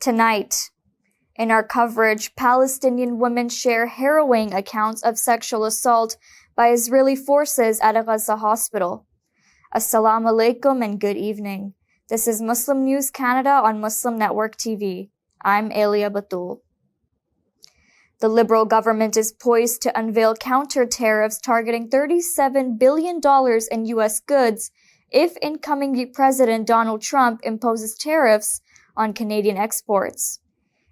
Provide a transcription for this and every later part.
Tonight, in our coverage, Palestinian women share harrowing accounts of sexual assault by Israeli forces at a Gaza hospital. Assalamu alaikum and good evening. This is Muslim News Canada on Muslim Network TV. I'm Elia Batul. The Liberal government is poised to unveil counter tariffs targeting $37 billion in U.S. goods if incoming President Donald Trump imposes tariffs on Canadian exports.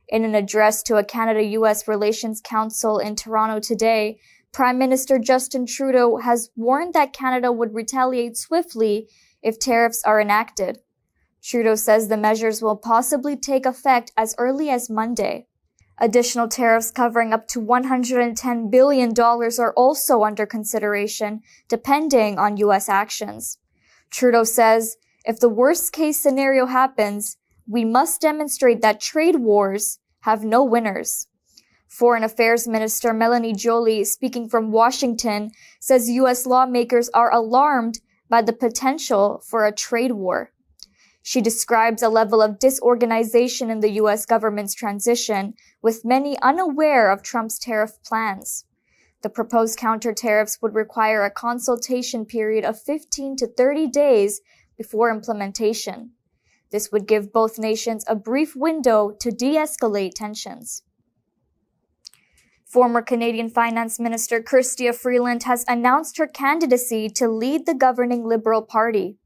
In an address to a Canada-U.S. Relations Council in Toronto today, Prime Minister Justin Trudeau has warned that Canada would retaliate swiftly if tariffs are enacted. Trudeau says the measures will possibly take effect as early as Monday. Additional tariffs covering up to $110 billion are also under consideration, depending on U.S. actions. Trudeau says, if the worst-case scenario happens, we must demonstrate that trade wars have no winners. Foreign Affairs Minister Melanie Joly, speaking from Washington, says U.S. lawmakers are alarmed by the potential for a trade war. She describes a level of disorganization in the U.S. government's transition, with many unaware of Trump's tariff plans. The proposed counter tariffs would require a consultation period of 15 to 30 days before implementation. This would give both nations a brief window to de-escalate tensions. Former Canadian Finance Minister Chrystia Freeland has announced her candidacy to lead the governing Liberal Party.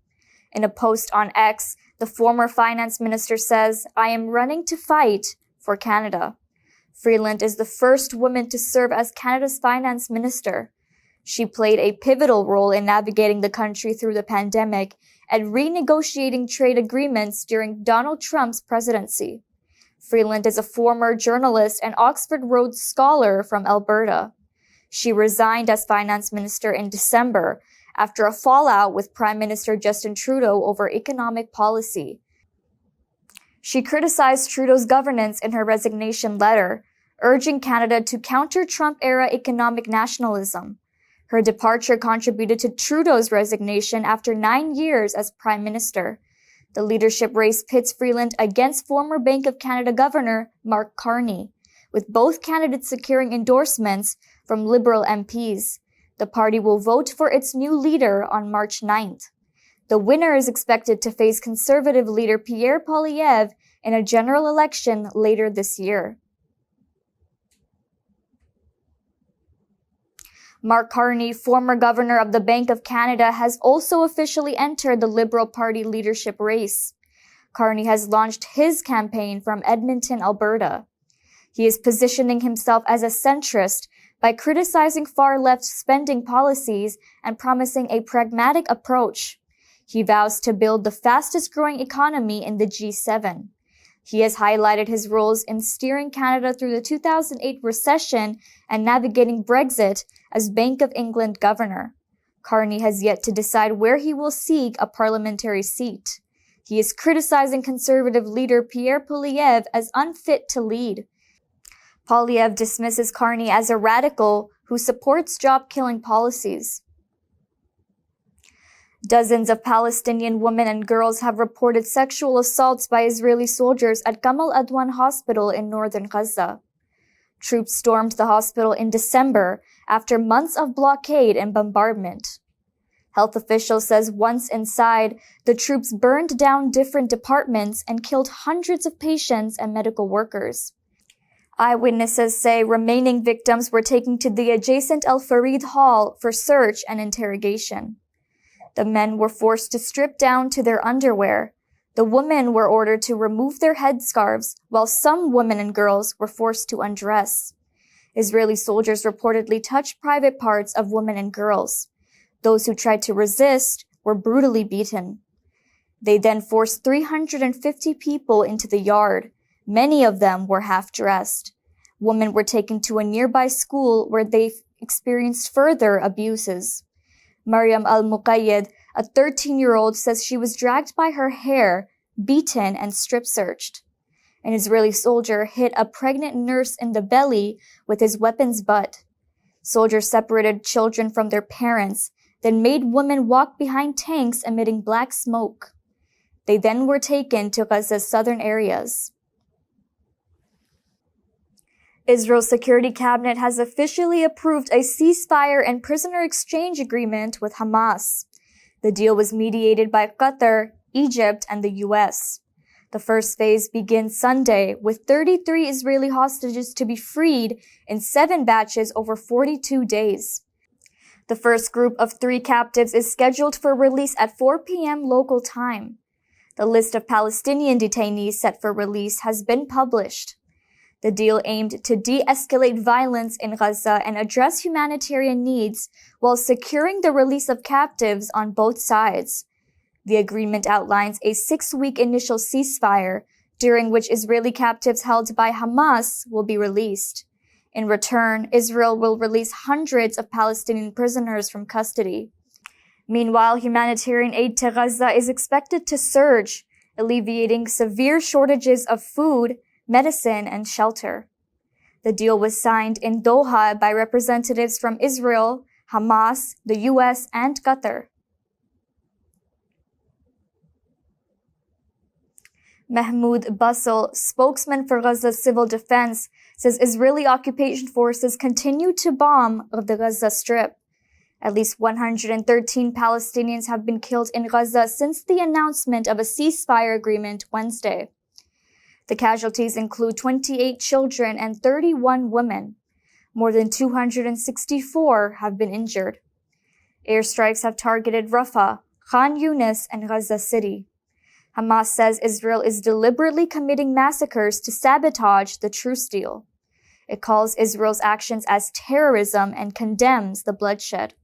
In a post on X, the former finance minister says, "I am running to fight for Canada." Freeland is the first woman to serve as Canada's finance minister. She played a pivotal role in navigating the country through the pandemic and renegotiating trade agreements during Donald Trump's presidency. Freeland is a former journalist and Oxford Rhodes Scholar from Alberta. She resigned as finance minister in December after a fallout with Prime Minister Justin Trudeau over economic policy. She criticized Trudeau's governance in her resignation letter, urging Canada to counter Trump-era economic nationalism. Her departure contributed to Trudeau's resignation after 9 years as Prime Minister. The leadership race pits Freeland against former Bank of Canada Governor Mark Carney, with both candidates securing endorsements from Liberal MPs. The party will vote for its new leader on March 9th. The winner is expected to face Conservative leader Pierre Poilievre in a general election later this year. Mark Carney, former governor of the Bank of Canada, has also officially entered the Liberal Party leadership race. Carney has launched his campaign from Edmonton, Alberta. He is positioning himself as a centrist by criticizing far-left spending policies and promising a pragmatic approach. He vows to build the fastest-growing economy in the G7. He has highlighted his roles in steering Canada through the 2008 recession and navigating Brexit as Bank of England governor. Carney has yet to decide where he will seek a parliamentary seat. He is criticizing Conservative leader Pierre Poilievre as unfit to lead. Poilievre dismisses Carney as a radical who supports job-killing policies. Dozens of Palestinian women and girls have reported sexual assaults by Israeli soldiers at Kamal Adwan Hospital in northern Gaza. Troops stormed the hospital in December after months of blockade and bombardment. Health officials says once inside, the troops burned down different departments and killed hundreds of patients and medical workers. Eyewitnesses say remaining victims were taken to the adjacent Al Farid Hall for search and interrogation. The men were forced to strip down to their underwear. The women were ordered to remove their headscarves, while some women and girls were forced to undress. Israeli soldiers reportedly touched private parts of women and girls. Those who tried to resist were brutally beaten. They then forced 350 people into the yard. Many of them were half-dressed. Women were taken to a nearby school where they experienced further abuses. Mariam al-Muqayyed, a 13-year-old, says she was dragged by her hair, beaten, and strip-searched. An Israeli soldier hit a pregnant nurse in the belly with his weapon's butt. Soldiers separated children from their parents, then made women walk behind tanks emitting black smoke. They then were taken to Gaza's southern areas. Israel's security cabinet has officially approved a ceasefire and prisoner exchange agreement with Hamas. The deal was mediated by Qatar, Egypt, and the U.S. The first phase begins Sunday, with 33 Israeli hostages to be freed in 7 batches over 42 days. The first group of 3 captives is scheduled for release at 4 p.m. local time. The list of Palestinian detainees set for release has been published. The deal aimed to de-escalate violence in Gaza and address humanitarian needs while securing the release of captives on both sides. The agreement outlines a 6-week initial ceasefire, during which Israeli captives held by Hamas will be released. In return, Israel will release hundreds of Palestinian prisoners from custody. Meanwhile, humanitarian aid to Gaza is expected to surge, alleviating severe shortages of food, medicine, and shelter. The deal was signed in Doha by representatives from Israel, Hamas, the U.S., and Qatar. Mahmoud Basel, spokesman for Gaza's civil defense, says Israeli occupation forces continue to bomb the Gaza Strip. At least 113 Palestinians have been killed in Gaza since the announcement of a ceasefire agreement Wednesday. The casualties include 28 children and 31 women. More than 264 have been injured. Airstrikes have targeted Rafah, Khan Yunis, and Gaza City. Hamas says Israel is deliberately committing massacres to sabotage the truce deal. It calls Israel's actions as terrorism and condemns the bloodshed.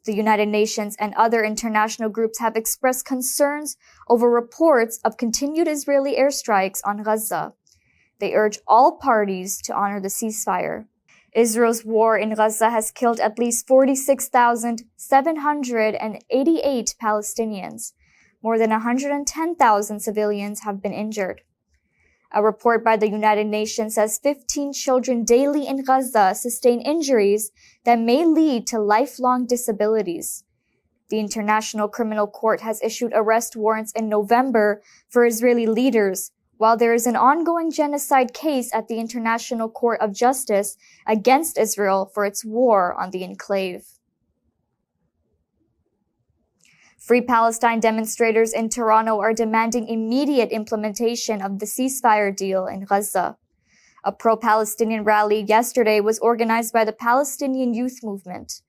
The United Nations and other international groups have expressed concerns over reports of continued Israeli airstrikes on Gaza. They urge all parties to honor the ceasefire. Israel's war in Gaza has killed at least 46,788 Palestinians. More than 110,000 civilians have been injured. A report by the United Nations says 15 children daily in Gaza sustain injuries that may lead to lifelong disabilities. The International Criminal Court has issued arrest warrants in November for Israeli leaders, while there is an ongoing genocide case at the International Court of Justice against Israel for its war on the enclave. Free Palestine demonstrators in Toronto are demanding immediate implementation of the ceasefire deal in Gaza. A pro-Palestinian rally yesterday was organized by the Palestinian Youth Movement.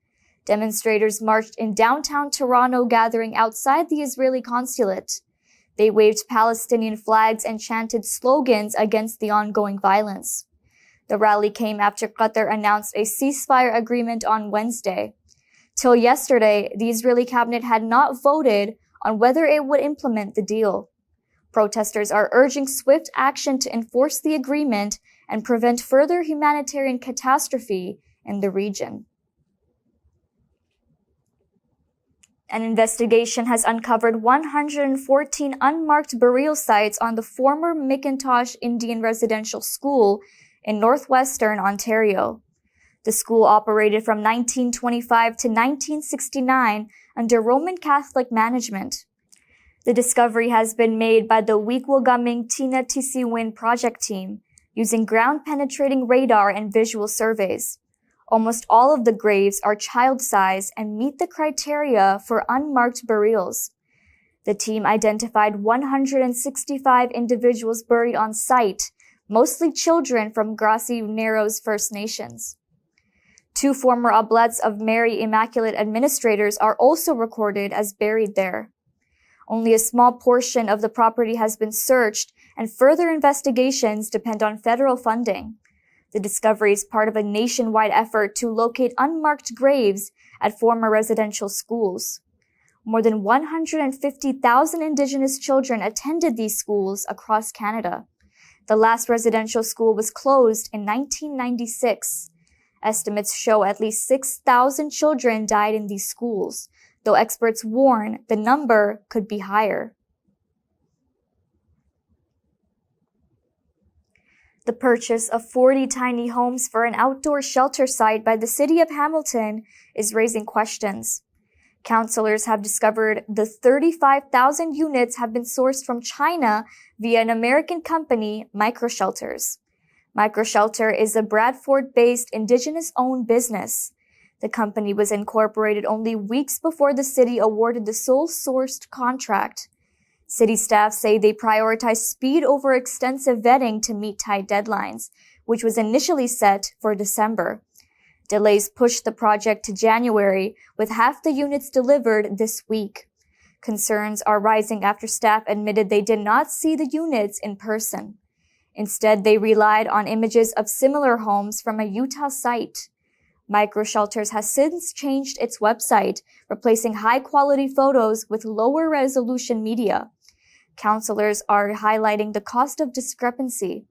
Demonstrators marched in downtown Toronto, gathering outside the Israeli consulate. They waved Palestinian flags and chanted slogans against the ongoing violence. The rally came after Qatar announced a ceasefire agreement on Wednesday. Till yesterday, the Israeli cabinet had not voted on whether it would implement the deal. Protesters are urging swift action to enforce the agreement and prevent further humanitarian catastrophe in the region. An investigation has uncovered 114 unmarked burial sites on the former McIntosh Indian Residential School in northwestern Ontario. The school operated from 1925 to 1969 under Roman Catholic management. The discovery has been made by the Weequagaming Tina Tisiwin project team using ground-penetrating radar and visual surveys. Almost all of the graves are child-sized and meet the criteria for unmarked burials. The team identified 165 individuals buried on site, mostly children from Grassy Narrows First Nations. 2 former oblates of Mary Immaculate administrators are also recorded as buried there. Only a small portion of the property has been searched, and further investigations depend on federal funding. The discovery is part of a nationwide effort to locate unmarked graves at former residential schools. More than 150,000 Indigenous children attended these schools across Canada. The last residential school was closed in 1996. Estimates show at least 6,000 children died in these schools, though experts warn the number could be higher. The purchase of 40 tiny homes for an outdoor shelter site by the city of Hamilton is raising questions. Councillors have discovered the 35,000 units have been sourced from China via an American company, Microshelters. Microshelter is a Bradford-based Indigenous-owned business. The company was incorporated only weeks before the city awarded the sole-sourced contract. City staff say they prioritize speed over extensive vetting to meet tight deadlines, which was initially set for December. Delays pushed the project to January, with half the units delivered this week. Concerns are rising after staff admitted they did not see the units in person. Instead, they relied on images of similar homes from a Utah site. Microshelters has since changed its website, replacing high-quality photos with lower-resolution media. Counselors are highlighting the cost of discrepancy.